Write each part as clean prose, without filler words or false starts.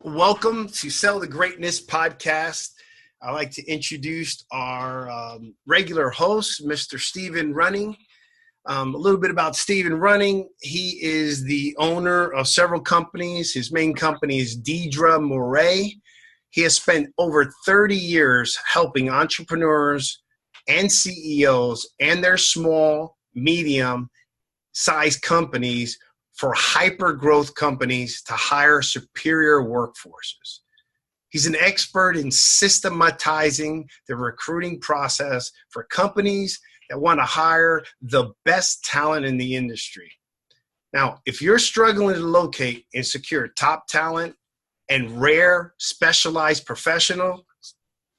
Welcome to Sell the Greatness podcast. I'd like to introduce our regular host, Mr. Stephen Running. A little bit about Stephen Running. He is the owner of several companies. His main company is Deidre Moray. He has spent over 30 years helping entrepreneurs and CEOs and their small, medium-sized companies for hyper-growth companies to hire superior workforces. He's an expert in systematizing the recruiting process for companies that want to hire the best talent in the industry. Now, if you're struggling to locate and secure top talent and rare specialized professionals,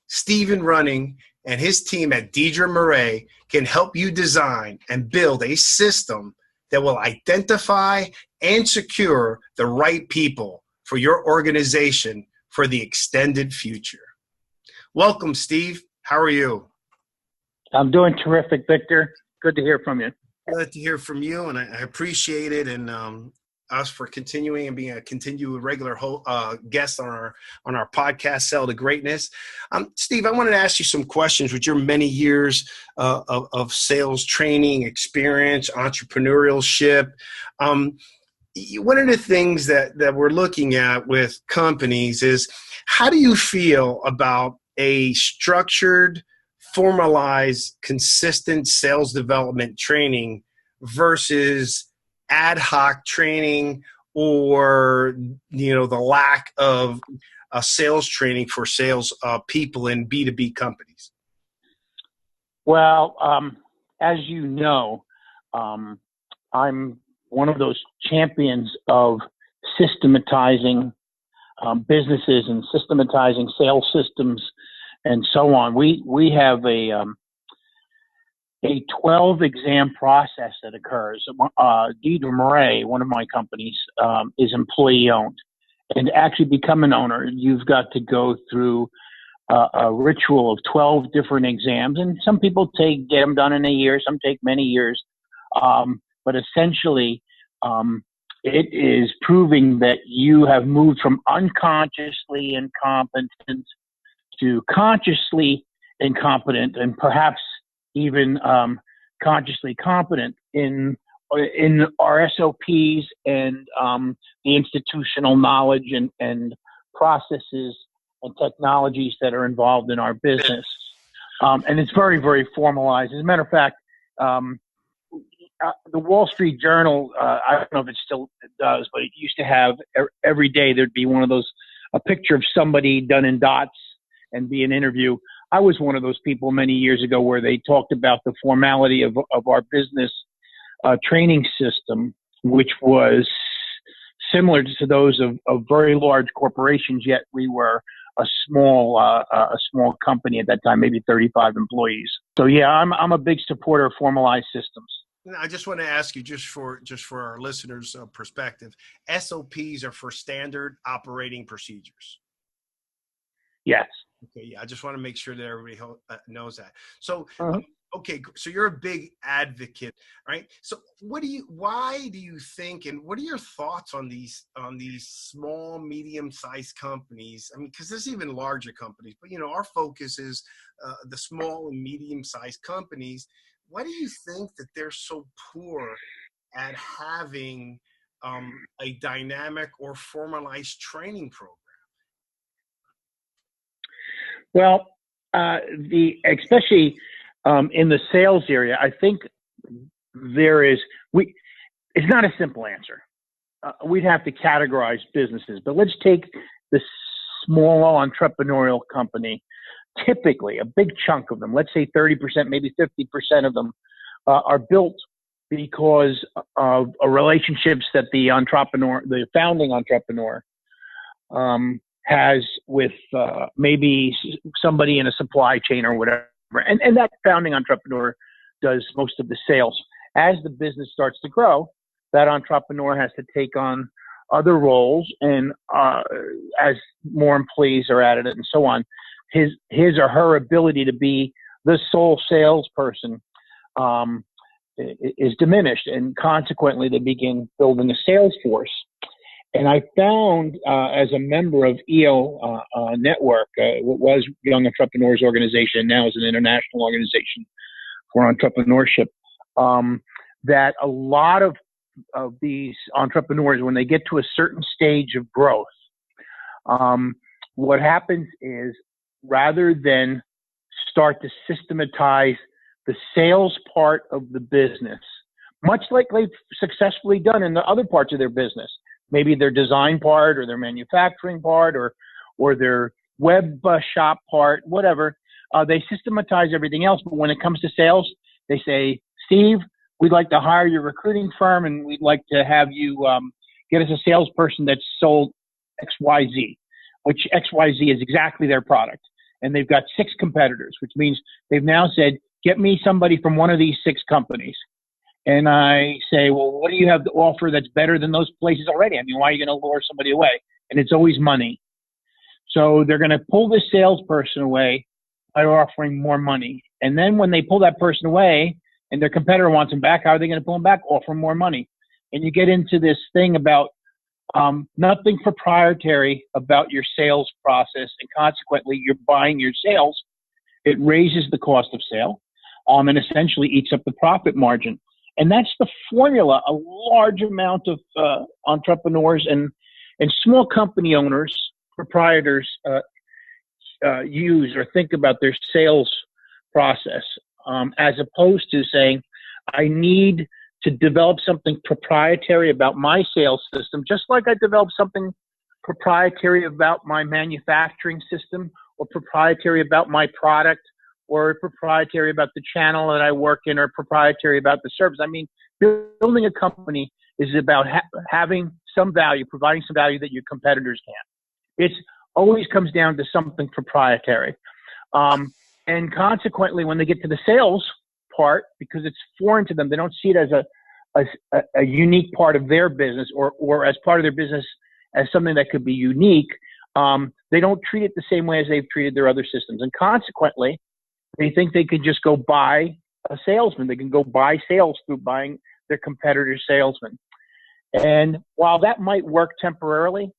Stephen Running and his team at Deidre Moray can help you design and build a system that will identify and secure the right people for your organization for the extended future. Welcome, Steve. How are you? I'm doing terrific, Victor. Good to hear from you. Good to hear from you, and I appreciate it, and us for continuing and being a continued regular guest on our podcast, Sell to Greatness. Steve, I wanted to ask you some questions with your many years of sales training, experience, entrepreneurship. One of the things that we're looking at with companies is, how do you feel about a structured, formalized, consistent sales development training versus ad hoc training, or the lack of sales training for sales people in B2B companies? Well, as you know, I'm one of those champions of systematizing businesses and systematizing sales systems and so on. We have a 12 exam process that occurs. Deidre Moray, one of my companies, is employee owned. And to actually become an owner, you've got to go through a ritual of 12 different exams. And some people get them done in a year, some take many years. But essentially, it is proving that you have moved from unconsciously incompetent to consciously incompetent, and perhaps even consciously competent in our SOPs and the institutional knowledge and processes and technologies that are involved in our business. And it's very, very formalized. As a matter of fact, the Wall Street Journal, I don't know if it still does, but it used to have every day there'd be a picture of somebody done in dots and be an interview. I was one of those people many years ago where they talked about the formality of our business training system, which was similar to those of very large corporations, yet we were a small company at that time, maybe 35 employees. So yeah, I'm a big supporter of formalized systems. I just want to ask you, just for our listeners' perspective, SOPs are for standard operating procedures. Yes. Okay. Yeah. I just want to make sure that everybody knows that. So, Uh-huh. Okay. So you're a big advocate, right? So why do you think, and what are your thoughts on these small, medium-sized companies? I mean, because there's even larger companies, but our focus is the small and medium-sized companies. Why do you think that they're so poor at having a dynamic or formalized training program? Well, especially in the sales area, I think it's not a simple answer. We'd have to categorize businesses, but let's take the small entrepreneurial company. Typically, a big chunk of them, let's say 30%, maybe 50% of them, are built because of relationships that the founding entrepreneur, has with maybe somebody in a supply chain or whatever. And that founding entrepreneur does most of the sales. As the business starts to grow, that entrepreneur has to take on other roles, and as more employees are added and so on, his or her ability to be the sole salesperson is diminished, and consequently they begin building a sales force. And I found, as a member of EO Network, what was Young Entrepreneurs Organization, now is an international organization for entrepreneurship, that a lot of these entrepreneurs, when they get to a certain stage of growth, what happens is, rather than start to systematize the sales part of the business, much like they've successfully done in the other parts of their business, maybe their design part or their manufacturing part or their web shop part, whatever, they systematize everything else. But when it comes to sales, they say, Steve, we'd like to hire your recruiting firm, and we'd like to have you get us a salesperson that's sold XYZ, which XYZ is exactly their product. And they've got 6 competitors, which means they've now said, get me somebody from one of these 6 companies. And I say, well, what do you have to offer that's better than those places already? I mean, why are you going to lure somebody away? And it's always money. So they're going to pull the salesperson away by offering more money. And then when they pull that person away and their competitor wants them back, how are they going to pull them back? Offer more money. And you get into this thing about nothing proprietary about your sales process, and consequently, you're buying your sales. It raises the cost of sale, and essentially eats up the profit margin. And that's the formula a large amount of entrepreneurs and small company owners, proprietors use or think about their sales process, as opposed to saying, I need to develop something proprietary about my sales system, just like I developed something proprietary about my manufacturing system, or proprietary about my product, or proprietary about the channel that I work in, or proprietary about the service. I mean, building a company is about having some value, providing some value that your competitors can't. It always comes down to something proprietary. And consequently, when they get to the sales part, because it's foreign to them, they don't see it as a unique part of their business, or as part of their business as something that could be unique. They don't treat it the same way as they've treated their other systems. And consequently, they think they could just go buy a salesman. They can go buy sales through buying their competitor's salesman. And while that might work temporarily,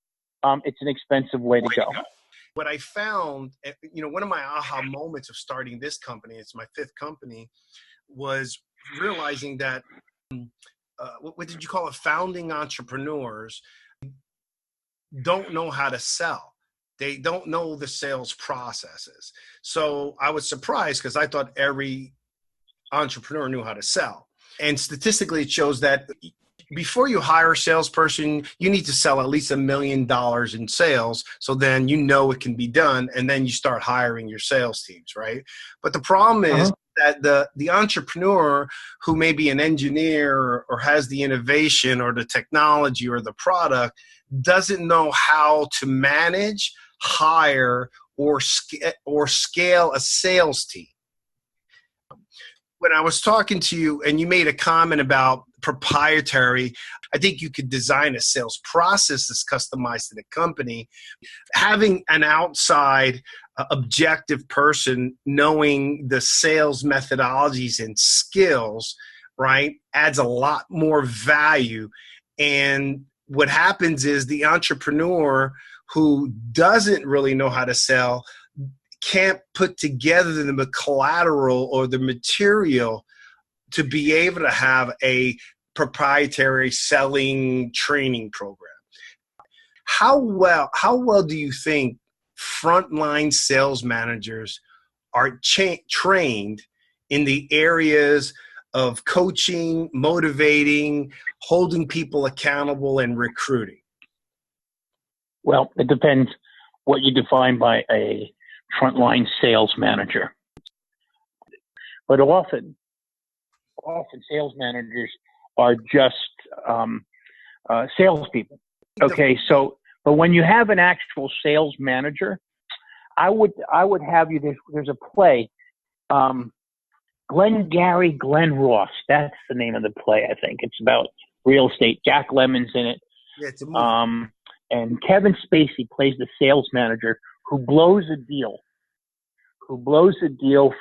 it's an expensive way to go. What I found, one of my aha moments of starting this company, it's my 5th company, was realizing that, what did you call it? Founding entrepreneurs don't know how to sell. They don't know the sales processes. So I was surprised, because I thought every entrepreneur knew how to sell. And statistically, it shows that before you hire a salesperson, you need to sell at least $1 million in sales. So then it can be done. And then you start hiring your sales teams, right? But the problem is that the entrepreneur who may be an engineer or has the innovation or the technology or the product doesn't know how to manage, hire, or scale a sales team. When I was talking to you and you made a comment about proprietary, I think you could design a sales process that's customized to the company. Having an outside objective person knowing the sales methodologies and skills, right, adds a lot more value. And what happens is the entrepreneur who doesn't really know how to sell can't put together the collateral or the material to be able to have a proprietary selling training program. How well do you think frontline sales managers are trained in the areas of coaching, motivating, holding people accountable, and recruiting? Well, it depends what you define by a frontline sales manager. But often sales managers are just salespeople. Okay, but when you have an actual sales manager, I would have you. There's a play, Glengarry Glen Ross. That's the name of the play. I think it's about real estate. Jack Lemmon's in it. Yeah, it's a movie. And Kevin Spacey plays the sales manager who blows a deal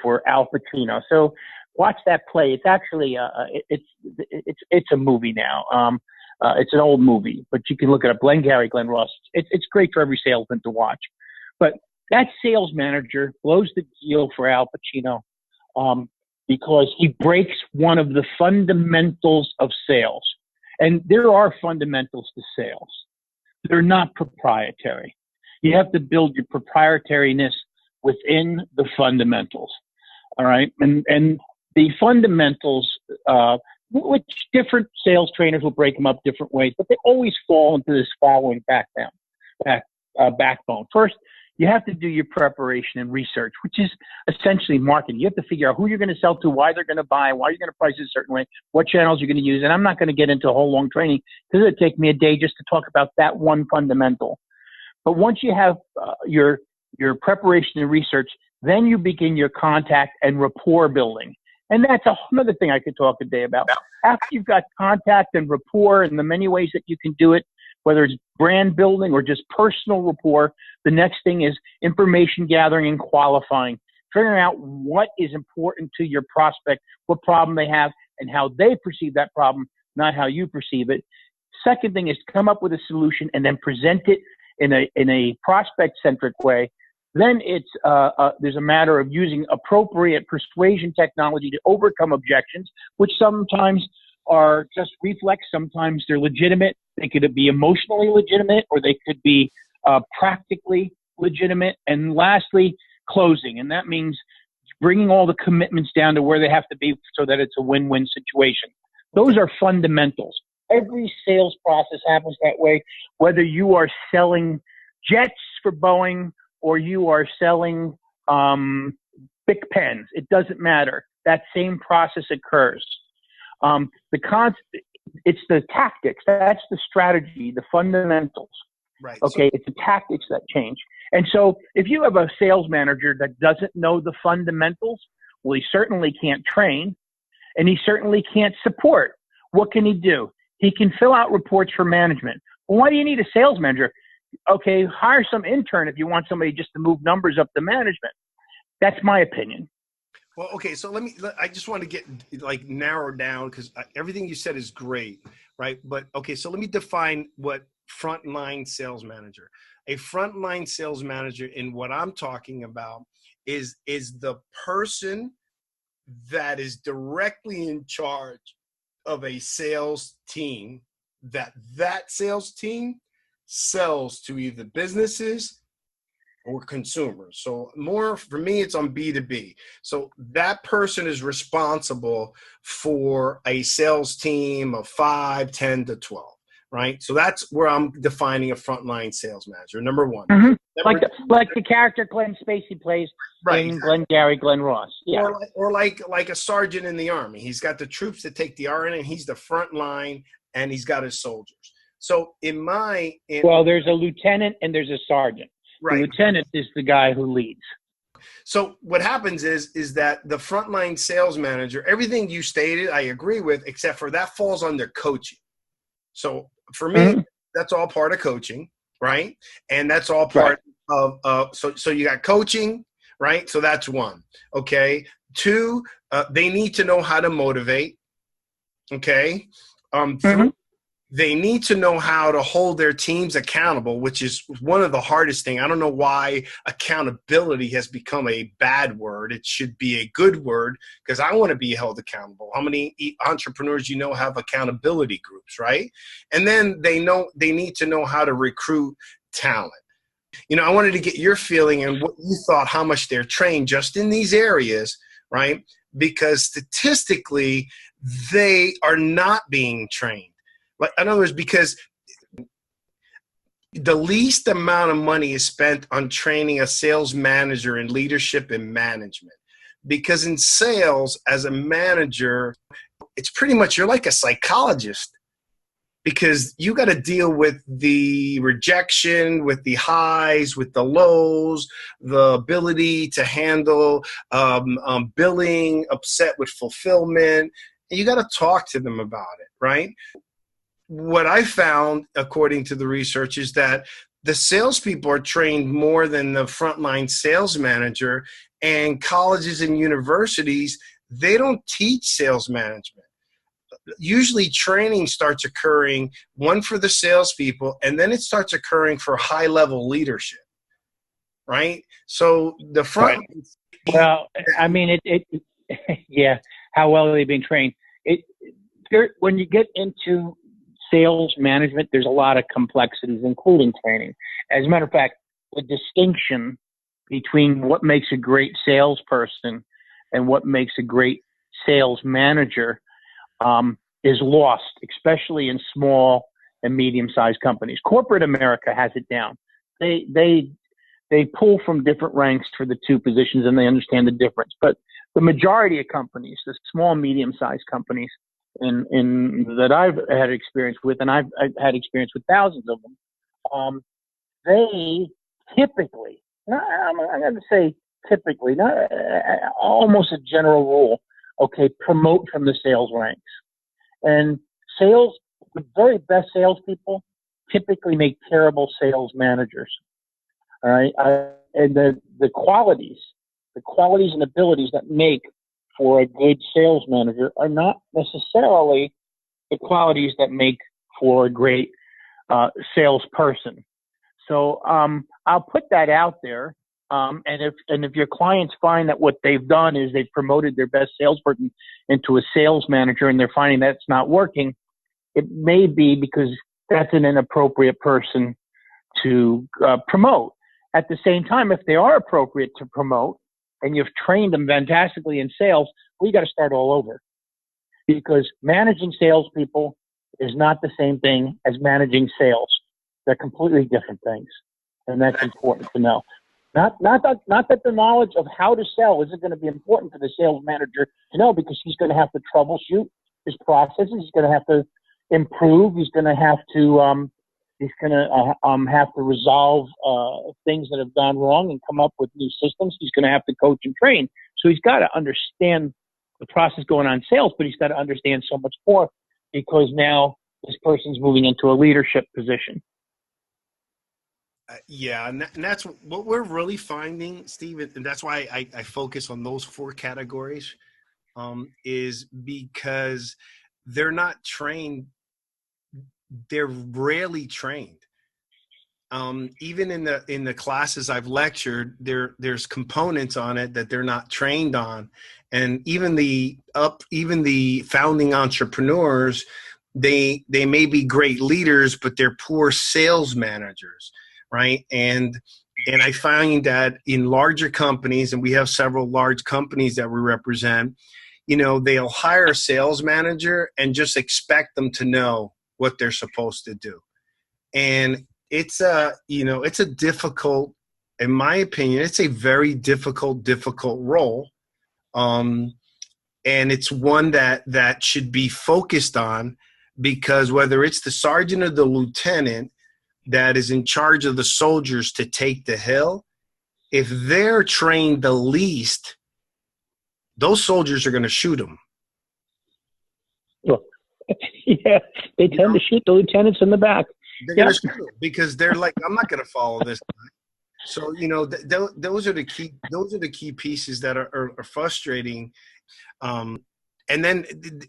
for Al Pacino. So watch that play. It's actually it's a movie now. It's an old movie, but you can look it up. Glengarry Glen Ross. It's great for every salesman to watch. But that sales manager blows the deal for Al Pacino because he breaks one of the fundamentals of sales. And there are fundamentals to sales. They're not proprietary. You have to build your proprietariness within the fundamentals. All right. And the fundamentals, which different sales trainers will break them up different ways, but they always fall into this following backbone. First, you have to do your preparation and research, which is essentially marketing. You have to figure out who you're going to sell to, why they're going to buy, why you're going to price it a certain way, what channels you're going to use. And I'm not going to get into a whole long training because it'd take me a day just to talk about that one fundamental. But once you have your preparation and research, then you begin your contact and rapport building. And that's another thing I could talk a day about. After you've got contact and rapport and the many ways that you can do it, whether it's brand building or just personal rapport, the next thing is information gathering and qualifying, figuring out what is important to your prospect, what problem they have, and how they perceive that problem, not how you perceive it. Second thing is come up with a solution and then present it in a prospect-centric way. Then it's there's a matter of using appropriate persuasion technology to overcome objections, which sometimes are just reflex. Sometimes they're legitimate. They could be emotionally legitimate, or they could be practically legitimate. And lastly, closing. And that means bringing all the commitments down to where they have to be so that it's a win-win situation. Those are fundamentals. Every sales process happens that way, whether you are selling jets for Boeing or you are selling Bic pens. It doesn't matter. That same process occurs. It's the tactics. That's the strategy, the fundamentals. Right. Okay. It's the tactics that change. And so if you have a sales manager that doesn't know the fundamentals, well, he certainly can't train and he certainly can't support. What can he do? He can fill out reports for management. Well, why do you need a sales manager? Okay, hire some intern if you want somebody just to move numbers up to management. That's my opinion. Well, okay, so I just want to get narrowed down because everything you said is great, right? But okay, so let me define what frontline sales manager. A frontline sales manager in what I'm talking about is the person that is directly in charge of a sales team that sales team sells to either businesses or consumers. So more for me, it's on B2B. So that person is responsible for a sales team of 5, 10 to 12, right? So that's where I'm defining a frontline sales manager. Number one. Mm-hmm. Like the character Glenn Spacey plays in Glengarry Glen Ross. Yeah. Or like a sergeant in the army. He's got the troops that take the RN and he's the front line and he's got his soldiers. So well, there's a lieutenant and there's a sergeant. Right. The lieutenant is the guy who leads. So what happens is that the frontline sales manager, everything you stated, I agree with, except for that falls under coaching. So for me, that's all part of coaching, right? And that's all part of so you got coaching, right? So that's one. Okay. 2, they need to know how to motivate. Okay. 3, they need to know how to hold their teams accountable, which is one of the hardest things. I don't know why accountability has become a bad word. It should be a good word because I want to be held accountable. How many entrepreneurs have accountability groups, right? And then they need to know how to recruit talent. I wanted to get your feeling and what you thought, how much they're trained just in these areas, right? Because statistically, they are not being trained. In other words, because the least amount of money is spent on training a sales manager in leadership and management. Because in sales, as a manager, it's pretty much you're like a psychologist because you got to deal with the rejection, with the highs, with the lows, the ability to handle billing, upset with fulfillment. And you got to talk to them about it, right? What I found, according to the research, is that the salespeople are trained more than the frontline sales manager, and colleges and universities, they don't teach sales management. usually training starts occurring, one for the salespeople, and then it starts occurring for high-level leadership, right? So the front. Right. Well, I mean, yeah. How well are they being trained? When you get into sales management, there's a lot of complexities, including training. As a matter of fact, the distinction between what makes a great salesperson and what makes a great sales manager is lost, especially in small and medium-sized companies. Corporate America has it down. They pull from different ranks for the two positions, and they understand the difference. But the majority of companies, the small, medium-sized companies, in that I've had experience with, and I've had experience with thousands of them, they typically, I'm going to say typically, not almost a general rule, okay, promote from the sales ranks. And the very best salespeople typically make terrible sales managers. All right, and the qualities and abilities that make for a good sales manager are not necessarily the qualities that make for a great salesperson. So I'll put that out there. And if your clients find that what they've done is they've promoted their best salesperson into a sales manager and they're finding that's not working, it may be because that's an inappropriate person to promote. At the same time, if they are appropriate to promote and you've trained them fantastically in sales, we got to start all over, because managing salespeople is not the same thing as managing sales. They're completely different things, and that's important to know. Not that the knowledge of how to sell isn't going to be important for the sales manager to know, because he's going to have to troubleshoot his processes. He's going to have to improve. He's going to have to resolve things that have gone wrong and come up with new systems. He's going to have to coach and train. So he's got to understand the process going on in sales, but he's got to understand so much more, because now this person's moving into a leadership position. Yeah, and that's what we're really finding, Steve, and that's why I focus on those four categories, is because they're not trained. They're rarely trained. Even in the classes I've lectured, there's components on it that they're not trained on, and even the founding entrepreneurs, they may be great leaders, but they're poor sales managers, right? And I find that in larger companies, and we have several large companies that we represent, they'll hire a sales manager and just expect them to know what they're supposed to do. And it's a difficult, in my opinion, it's a very difficult role. And it's one that should be focused on, because whether it's the sergeant or the lieutenant that is in charge of the soldiers to take the hill, if they're trained the least, those soldiers are going to shoot them. Yeah, they tend to shoot the lieutenants in the back. They're going to shoot them because they're like, I'm not going to follow this guy. So those are the key pieces that are frustrating. And then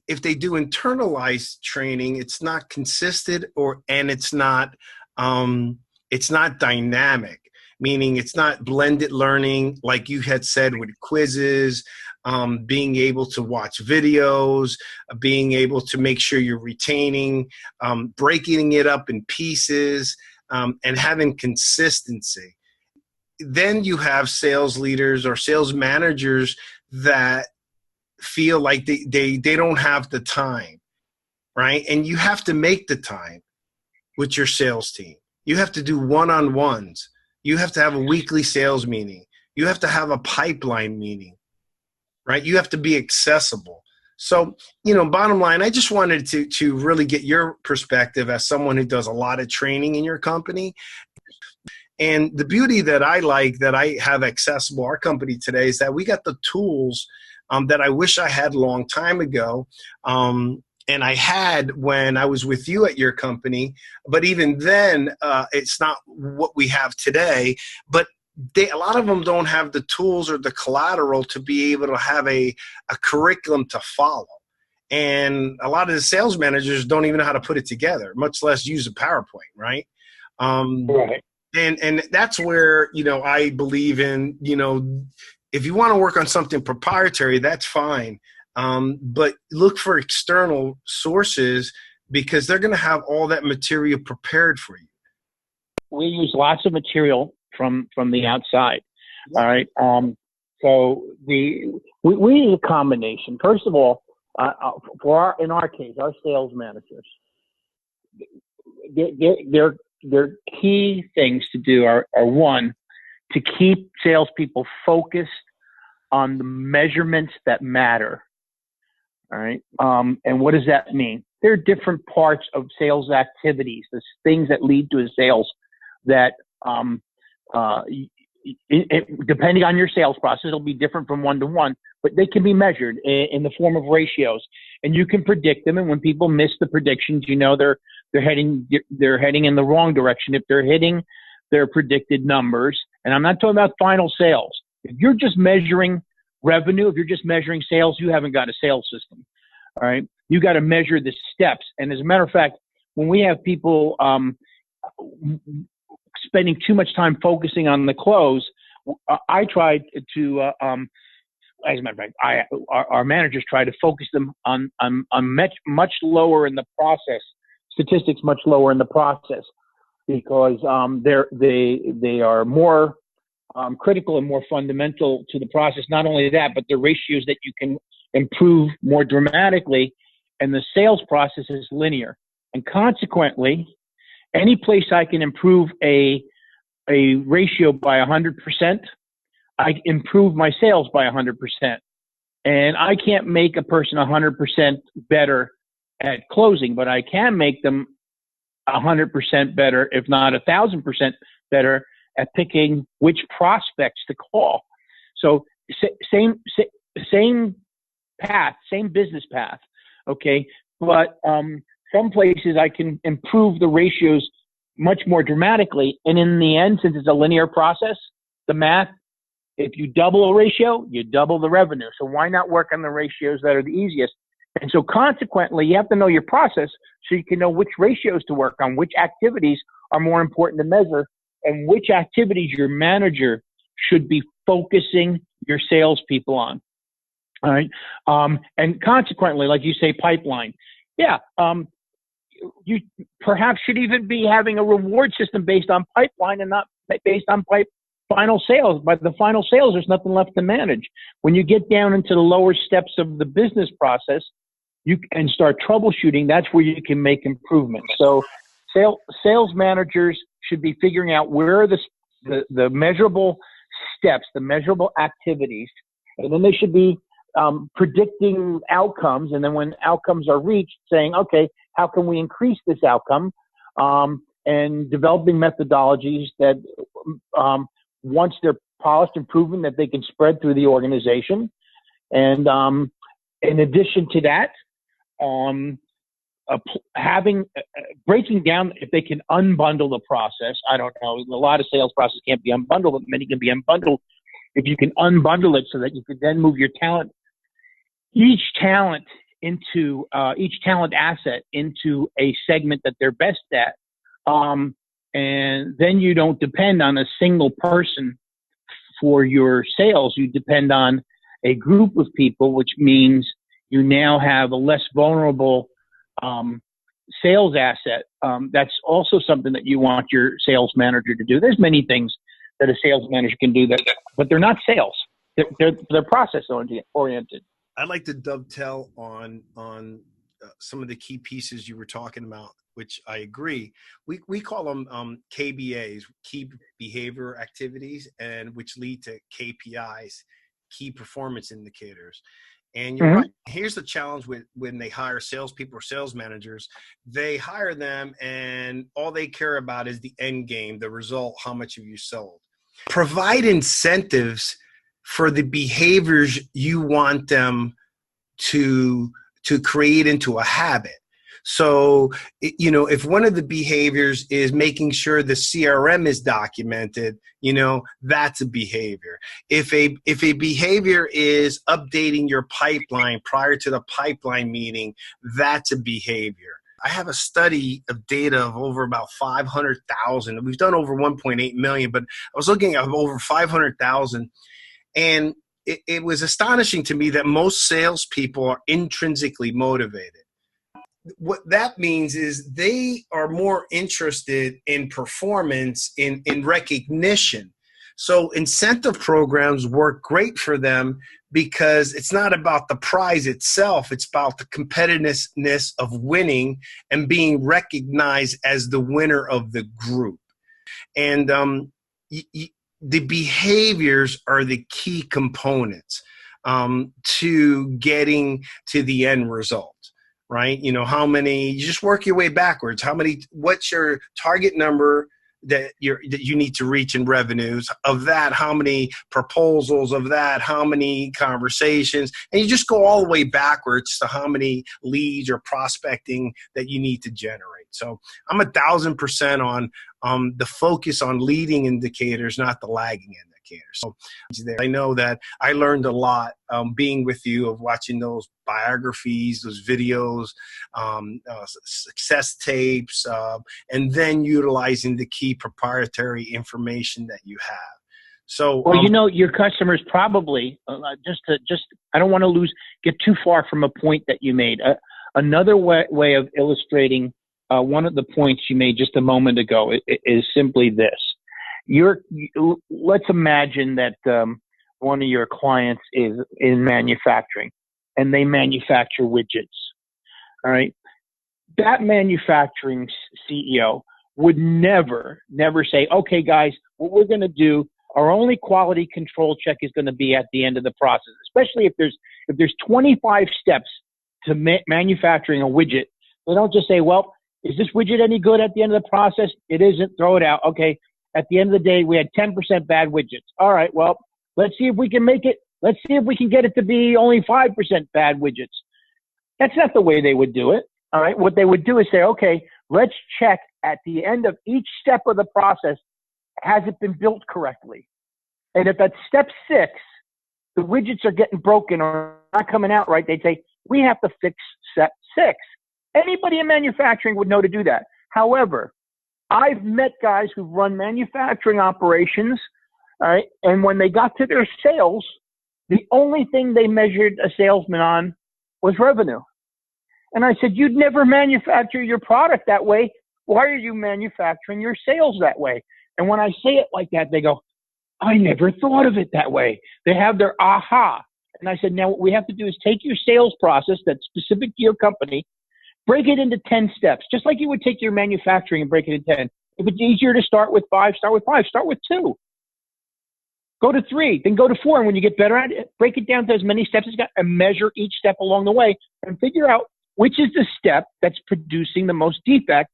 if they do internalized training, it's not consistent, and it's not dynamic, meaning it's not blended learning like you had said, with quizzes, being able to watch videos, being able to make sure you're retaining, breaking it up in pieces, and having consistency. Then you have sales leaders or sales managers that feel like they don't have the time, right? And you have to make the time with your sales team. You have to do one-on-ones. You have to have a weekly sales meeting. You have to have a pipeline meeting, right? You have to be accessible. So, bottom line, I just wanted to really get your perspective as someone who does a lot of training in your company. And the beauty that I have accessible, our company today, is that we got the tools that I wish I had a long time ago. And I had when I was with you at your company, but even then, it's not what we have today. But a lot of them don't have the tools or the collateral to be able to have a curriculum to follow. And a lot of the sales managers don't even know how to put it together, much less use a PowerPoint, right? Right. And that's where, I believe in, if you want to work on something proprietary, that's fine. But look for external sources because they're going to have all that material prepared for you. We use lots of material from the outside. All right. So we use a combination. First of all, in our case, our sales managers, their key things to do are one, to keep salespeople focused on the measurements that matter. All right. And what does that mean? There are different parts of sales activities, the things that lead to a sales that, depending on your sales process, it'll be different from one to one, but they can be measured in the form of ratios, and you can predict them. And when people miss the predictions, they're heading in the wrong direction. If they're hitting their predicted numbers, and I'm not talking about final sales. If you're just measuring revenue, if you're just measuring sales, you haven't got a sales system. All right. You got to measure the steps. And as a matter of fact, when we have people, spending too much time focusing on the close, I try to, as a matter of fact, our managers try to focus them on much lower in the process, statistics much lower in the process, because they are more critical and more fundamental to the process. Not only that, but the ratios that you can improve more dramatically, and the sales process is linear, and consequently, any place I can improve a ratio by 100%, I improve my sales by 100%. And I can't make a person 100% better at closing, but I can make them 100% better, if not 1,000% better at picking which prospects to call. So same path, same business path. Okay. But, some places I can improve the ratios much more dramatically. And in the end, since it's a linear process, the math, if you double a ratio, you double the revenue. So why not work on the ratios that are the easiest? And so consequently, you have to know your process so you can know which ratios to work on, which activities are more important to measure, and which activities your manager should be focusing your salespeople on. All right. And consequently, like you say, pipeline. Yeah. You perhaps should even be having a reward system based on pipeline and not based on final sales. By the final sales, there's nothing left to manage. When you get down into the lower steps of the business process, you can start troubleshooting. That's where you can make improvements. So sales managers should be figuring out where are the measurable steps, the measurable activities, and then they should be predicting outcomes. And then when outcomes are reached, saying, okay, how can we increase this outcome? And developing methodologies that once they're polished and proven, that they can spread through the organization. And in addition to that, breaking down, if they can unbundle the process. I don't know. A lot of sales process can't be unbundled, but many can be unbundled. If you can unbundle it so that you could then move your talent, each talent asset into a segment that they're best at. And then you don't depend on a single person for your sales. You depend on a group of people, which means you now have a less vulnerable sales asset. That's also something that you want your sales manager to do. There's many things that a sales manager can do that, but they're not sales. They're process oriented. I'd like to dovetail on some of the key pieces you were talking about, which I agree. We call them KBAs, key behavior activities, and which lead to KPIs, key performance indicators. And you're right. Here's the challenge with when they hire salespeople or sales managers. They hire them, and all they care about is the end game, the result, how much have you sold. Provide incentives for the behaviors you want them to create into a habit. So, if one of the behaviors is making sure the CRM is documented, that's a behavior. If a behavior is updating your pipeline prior to the pipeline meeting, that's a behavior. I have a study of data of over about 500,000. We've done over 1.8 million, but I was looking at over 500,000. And it was astonishing to me that most salespeople are intrinsically motivated. What that means is they are more interested in performance, in recognition. So incentive programs work great for them because it's not about the prize itself. It's about the competitiveness of winning and being recognized as the winner of the group. And the behaviors are the key components to getting to the end result. Right? You just work your way backwards. What's your target number that you need to reach in revenues? Of that, how many proposals? Of that, how many conversations? And you just go all the way backwards to how many leads or prospecting that you need to generate. So I'm 1,000% on the focus on leading indicators, not the lagging indicators. So I know that I learned a lot being with you, of watching those biographies, those videos, success tapes, and then utilizing the key proprietary information that you have. So, well, your customers probably I don't want to get too far from a point that you made. Another way of illustrating one of the points you made just a moment ago is simply this. Let's imagine that one of your clients is in manufacturing and they manufacture widgets. All right. That manufacturing CEO would never say, okay, guys, what we're going to do, our only quality control check is going to be at the end of the process, especially if there's 25 steps to manufacturing a widget. They don't just say, well, is this widget any good at the end of the process? It isn't. Throw it out. Okay. At the end of the day, we had 10% bad widgets. All right, well, let's see if we can make it. Let's see if we can get it to be only 5% bad widgets. That's not the way they would do it. All right, what they would do is say, okay, let's check at the end of each step of the process, has it been built correctly? And if at step 6, the widgets are getting broken or not coming out right, they'd say, we have to fix step 6. Anybody in manufacturing would know to do that. However, I've met guys who run manufacturing operations, all right, and when they got to their sales, the only thing they measured a salesman on was revenue. And I said, you'd never manufacture your product that way. Why are you manufacturing your sales that way? And when I say it like that, they go, I never thought of it that way. They have their aha. And I said, now what we have to do is take your sales process that's specific to your company, break it into 10 steps, just like you would take your manufacturing and break it into 10. If it's easier to start with 5, start with 5. Start with 2. Go to 3, then go to 4. And when you get better at it, break it down to as many steps as you got and measure each step along the way and figure out which is the step that's producing the most defects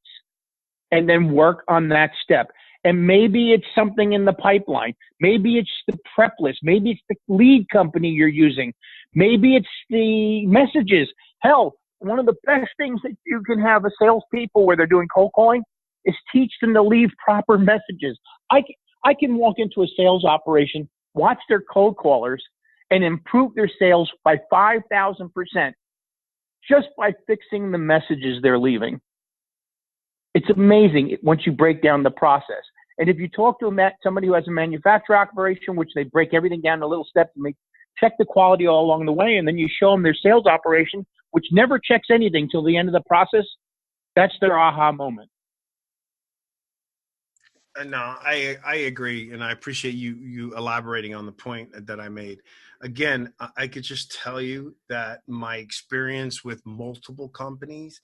and then work on that step. And maybe it's something in the pipeline. Maybe it's the prep list. Maybe it's the lead company you're using. Maybe it's the messages. Hell, one of the best things that you can have a salespeople where they're doing cold calling is teach them to leave proper messages. I can walk into a sales operation, watch their cold callers, and improve their sales by 5,000% just by fixing the messages they're leaving. It's amazing once you break down the process. And if you talk to somebody who has a manufacturing operation, which they break everything down to little steps and they check the quality all along the way, and then you show them their sales operation, which never checks anything till the end of the process, that's their aha moment. No, I agree, and I appreciate you elaborating on the point that I made. Again, I could just tell you that my experience with multiple companies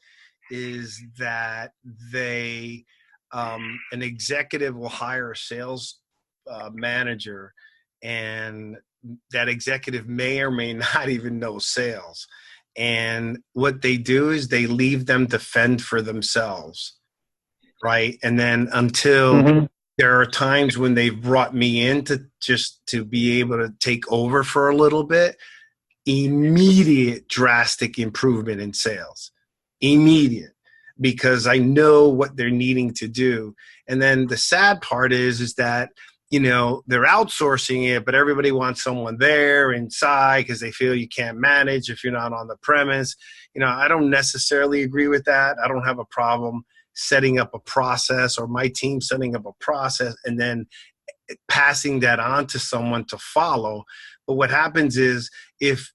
is that an executive will hire a sales manager, and that executive may or may not even know sales. And what they do is they leave them to fend for themselves. Right. And then until there are times when they've brought me in to be able to take over for a little bit, immediate drastic improvement in sales. Immediate. because I know what they're needing to do. And then the sad part is that, they're outsourcing it, but everybody wants someone there inside because they feel you can't manage if you're not on the premise. I don't necessarily agree with that. I don't have a problem setting up a process, or my team setting up a process and then passing that on to someone to follow. But what happens is if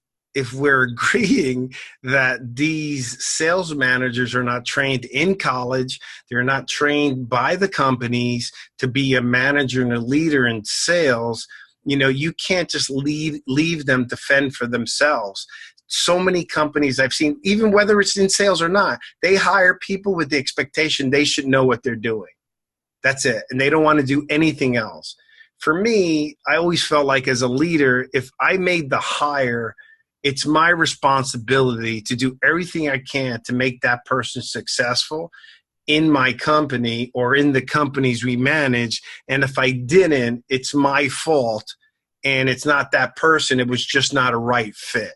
we're agreeing that these sales managers are not trained in college, they're not trained by the companies to be a manager and a leader in sales, you can't just leave them to fend for themselves. So many companies I've seen, even whether it's in sales or not, they hire people with the expectation they should know what they're doing. That's it. And they don't want to do anything else. For me, I always felt like as a leader, if I made the hire, it's my responsibility to do everything I can to make that person successful in my company or in the companies we manage. And if I didn't, it's my fault. And it's not that person. It was just not a right fit.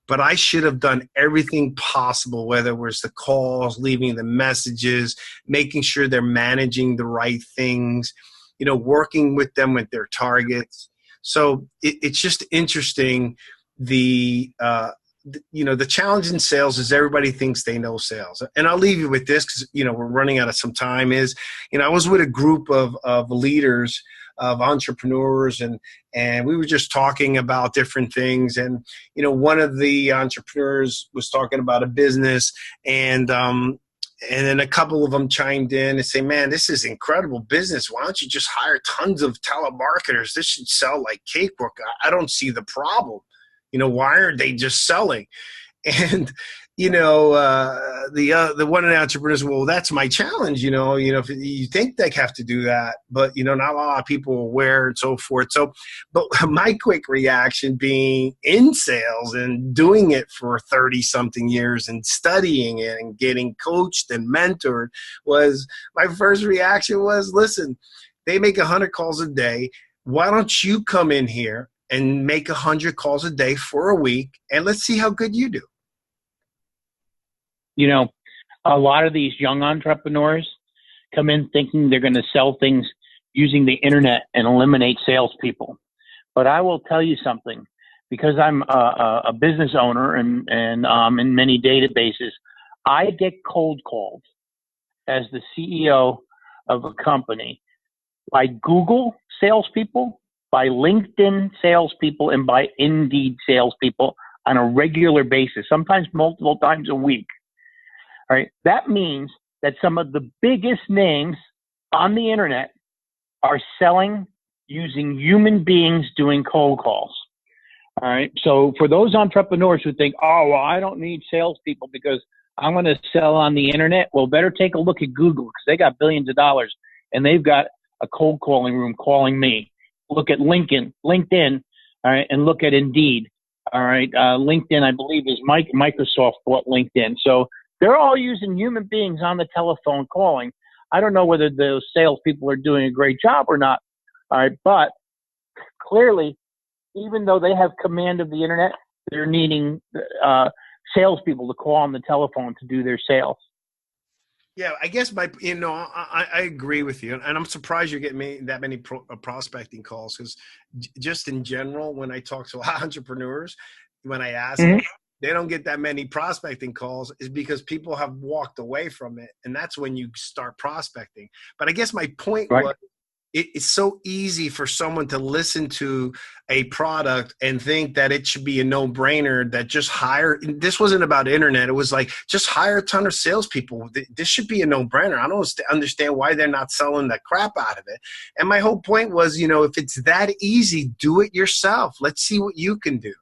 But I should have done everything possible, whether it was the calls, leaving the messages, making sure they're managing the right things, working with them with their targets. So it's just interesting. The challenge in sales is everybody thinks they know sales. And I'll leave you with this because, we're running out of some time I was with a group of leaders, of entrepreneurs, and we were just talking about different things. And, one of the entrepreneurs was talking about a business, and then a couple of them chimed in and say, man, this is incredible business. Why don't you just hire tons of telemarketers? This should sell like cakewalk. I don't see the problem. Why aren't they just selling? And, the one of the entrepreneurs, well, that's my challenge. If you think they have to do that, but, not a lot of people are aware and so forth. So, but my quick reaction being in sales and doing it for 30 something years and studying it and getting coached and mentored was, my first reaction was, listen, they make 100 calls a day. Why don't you come in here and make 100 calls a day for a week, and let's see how good you do. A lot of these young entrepreneurs come in thinking they're going to sell things using the internet and eliminate salespeople. But I will tell you something, because I'm a business owner and in many databases, I get cold called as the CEO of a company by Google salespeople, by LinkedIn salespeople, and by Indeed salespeople on a regular basis, sometimes multiple times a week. All right. That means that some of the biggest names on the internet are selling using human beings doing cold calls. All right. So for those entrepreneurs who think, oh, well, I don't need salespeople because I'm going to sell on the internet, well, better take a look at Google, because they got billions of dollars and they've got a cold calling room calling me. Look at LinkedIn, all right, and look at Indeed. All right. LinkedIn, I believe, is Microsoft bought LinkedIn. So they're all using human beings on the telephone calling. I don't know whether those salespeople are doing a great job or not. All right. But clearly, even though they have command of the internet, they're needing salespeople to call on the telephone to do their sales. Yeah, I guess I agree with you, and I'm surprised you're getting me that many prospecting calls, because just in general, when I talk to entrepreneurs, when I ask them, they don't get that many prospecting calls, is because people have walked away from it, and that's when you start prospecting. But I guess my point was, it's so easy for someone to listen to a product and think that it should be a no-brainer, that just hire. This wasn't about internet. It was like, just hire a ton of salespeople. This should be a no-brainer. I don't understand why they're not selling the crap out of it. And my whole point was, if it's that easy, do it yourself. Let's see what you can do.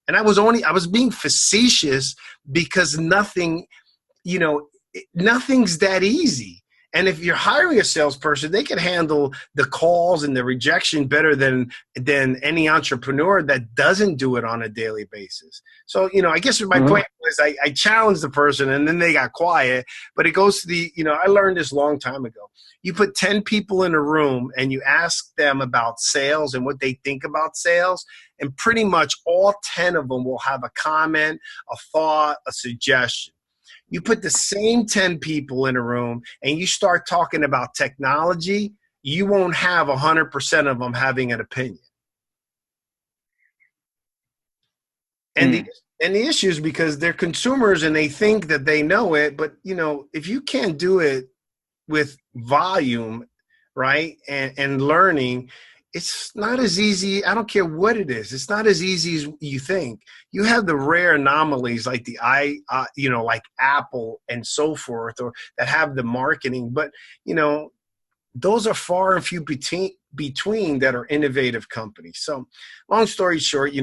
And I was being facetious, because nothing's that easy. And if you're hiring a salesperson, they can handle the calls and the rejection better than any entrepreneur that doesn't do it on a daily basis. So, I guess my point was, I challenged the person and then they got quiet, but it goes to I learned this a long time ago. You put 10 people in a room and you ask them about sales and what they think about sales, and pretty much all 10 of them will have a comment, a thought, a suggestion. You put the same 10 people in a room and you start talking about technology, you won't have 100% of them having an opinion. And the issue is because they're consumers and they think that they know it, but if you can't do it with volume, right, and learning, it's not as easy. I don't care what it is. It's not as easy as you think. You have the rare anomalies like like Apple and so forth, or that have the marketing, but those are far and few between that are innovative companies. So, long story short,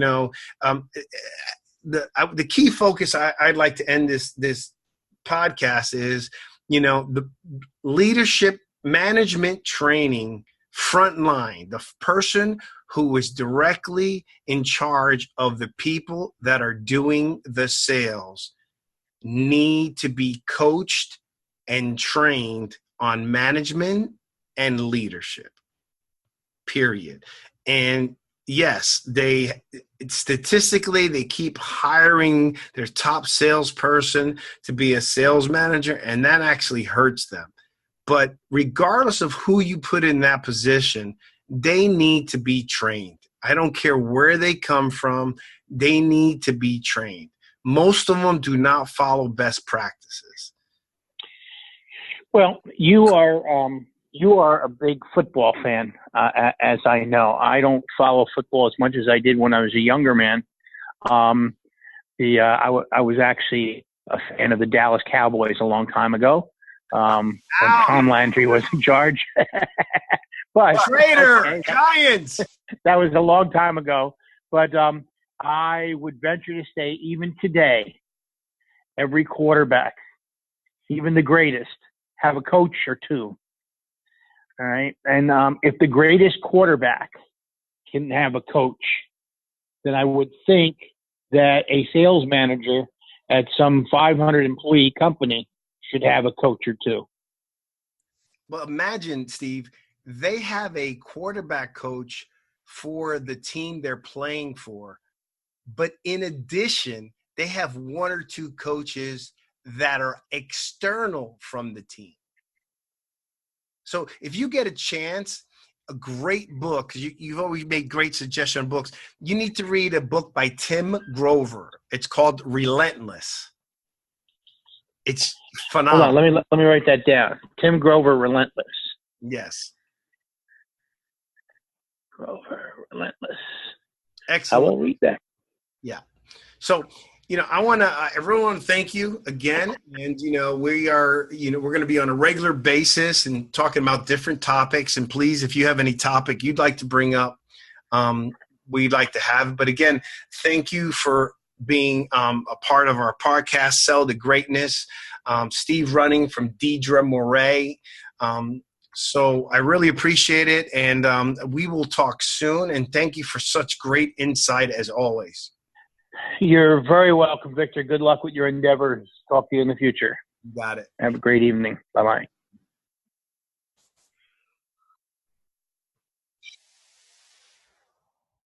the key focus I'd like to end this podcast is, the leadership management training front line, the person who is directly in charge of the people that are doing the sales need to be coached and trained on management and leadership, period. And yes, statistically, they keep hiring their top salesperson to be a sales manager, and that actually hurts them. But regardless of who you put in that position, they need to be trained. I don't care where they come from. They need to be trained. Most of them do not follow best practices. Well, you are a big football fan, as I know. I don't follow football as much as I did when I was a younger man. I was actually a fan of the Dallas Cowboys a long time ago. When Tom Landry was in charge. But traitor, Giants. That was a long time ago. But I would venture to say, even today, every quarterback, even the greatest, have a coach or two. All right. And if the greatest quarterback can have a coach, then I would think that a sales manager at some 500 employee company should have a coach or two. Well, imagine, Steve, they have a quarterback coach for the team they're playing for. But in addition, they have one or two coaches that are external from the team. So if you get a chance, a great book, you've always made great suggestion on books. You need to read a book by Tim Grover. It's called Relentless. It's phenomenal. Hold on, let me write that down. Tim Grover, Relentless. Yes. Grover, Relentless. Excellent. I will read that. Yeah. So, I want to, everyone, thank you again. And, we are, we're going to be on a regular basis and talking about different topics. And please, if you have any topic you'd like to bring up, we'd like to have. But again, thank you for being a part of our podcast, Sell to Greatness. Steve Running from Deidre Moray. So I really appreciate it. And we will talk soon. And thank you for such great insight as always. You're very welcome, Victor. Good luck with your endeavors. Talk to you in the future. Got it. Have a great evening. Bye-bye.